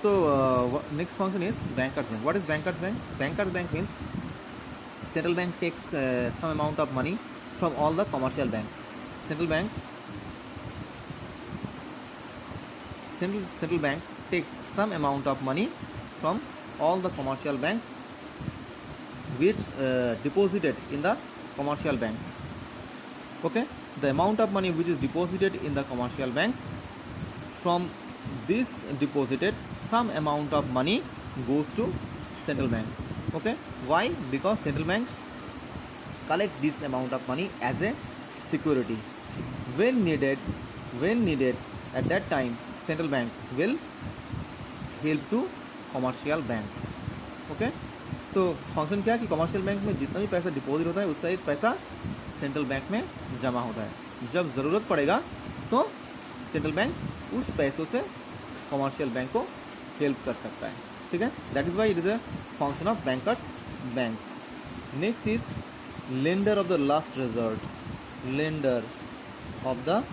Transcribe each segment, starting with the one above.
So next function is bankers bank. What is bankers bank? Bankers bank means central bank takes some amount of money from all the commercial banks. Central bank takes some amount of money from all the commercial banks which deposited in the commercial banks. Okay, the amount of money which is deposited in the commercial banks, from this deposited some amount of money goes to central bank. Okay, why? Because central bank collect this amount of money as a security. When needed at that time, central bank will help to commercial banks. Okay, so function क्या है कि commercial bank में जितना भी पैसा deposit होता है उसका एक पैसा सेंट्रल बैंक में जमा होता है. जब ज़रूरत पड़ेगा तो सेंट्रल बैंक उस पैसों से कमर्शियल बैंक को हेल्प कर सकता है. ठीक है, that is why it is a function of bankers bank. Next is lender of the last resort. Lender of the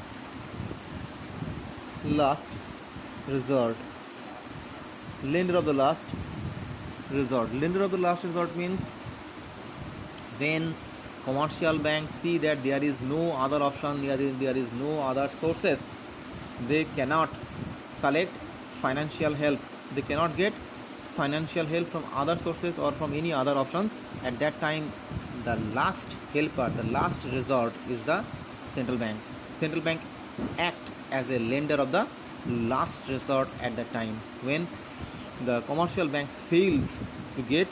last resort. Lender of the last resort. Lender of the last resort means when commercial banks see that there is no other option, there is no other sources, they cannot collect financial help, they cannot get financial help from other sources or from any other options. At that time, the last helper, the last resort is the central bank. Central bank act as a lender of the last resort at the time when the commercial banks fails to get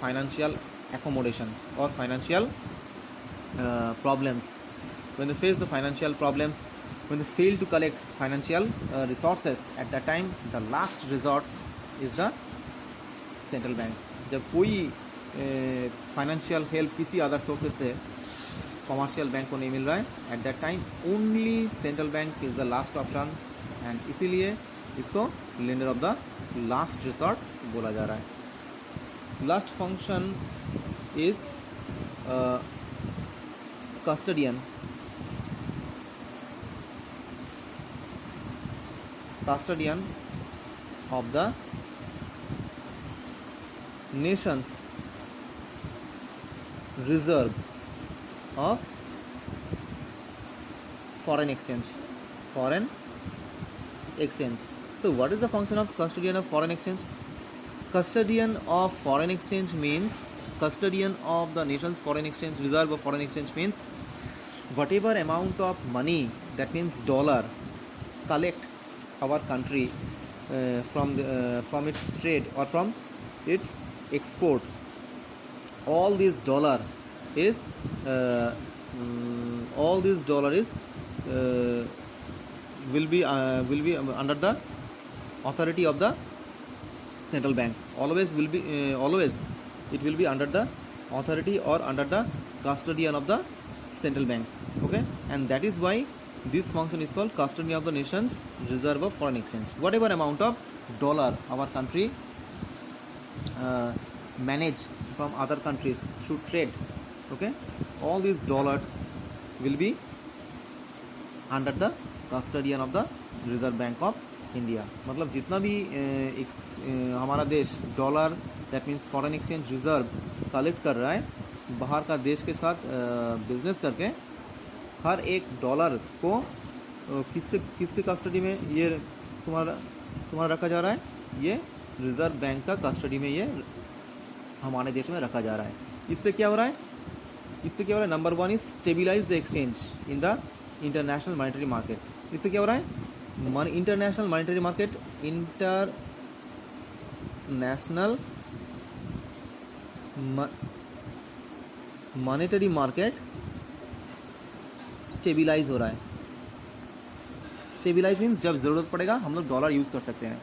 financial accommodations or financial problems. When they face the financial problems, when they fail to collect financial resources, at that time the last resort is the central bank. जब कोई financial help किसी other sources से commercial bank को नहीं मिल रहा है, at that time only central bank is the last option, and इसीलिए इसको lender of the last resort बोला जा रहा है. Last function is custodian. custodian of the nation's reserve of foreign exchange. So what is the function of custodian of foreign exchange? Custodian of foreign exchange means custodian of the nation's foreign exchange reserve of foreign exchange means whatever amount of money, that means dollar, collect our country from its trade or from its export, all this dollar is will be under the authority of the central bank. Always it will be under the authority or under the custodian of the central bank. Okay, and that is why this function is called custodian of the nation's reserve of foreign exchange. Whatever amount of dollar our country manage from other countries through trade, okay, all these dollars will be under the custodian of the reserve bank of India. मतलब जितना भी हमारा देश dollar, that means foreign exchange reserve collect कर रहा है बाहर का देश के साथ बिजनेस करके, हर एक डॉलर को किसके कस्टडी में ये तुम्हारा रखा जा रहा है? ये रिजर्व बैंक का कस्टडी में ये हमारे देश में रखा जा रहा है. इससे क्या हो रहा है? Number one is stabilise the exchange in the international monetary market. इससे क्या हो रहा है? International monetary market, international monetary market stabilise हो रहा है. स्टेबिलाइज मीन्स जब ज़रूरत पड़ेगा हम लोग डॉलर यूज़ कर सकते हैं.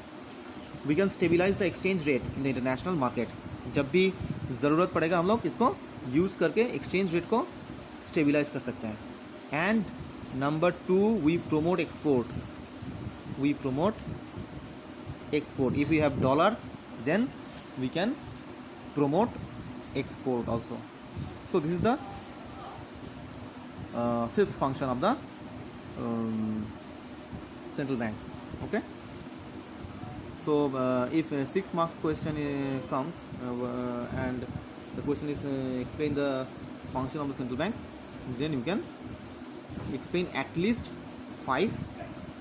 We can stabilise the exchange rate in the international market. जब भी ज़रूरत पड़ेगा हम लोग इसको यूज़ करके एक्सचेंज रेट को स्टेबिलाइज कर सकते हैं. And number two, we promote export. If we have dollar, then we can promote export also. So this is the fifth function of the central bank. Okay. So if 6 marks question comes and the question is explain the function of the central bank, then you can explain at least 5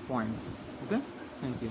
points. Okay, thank you.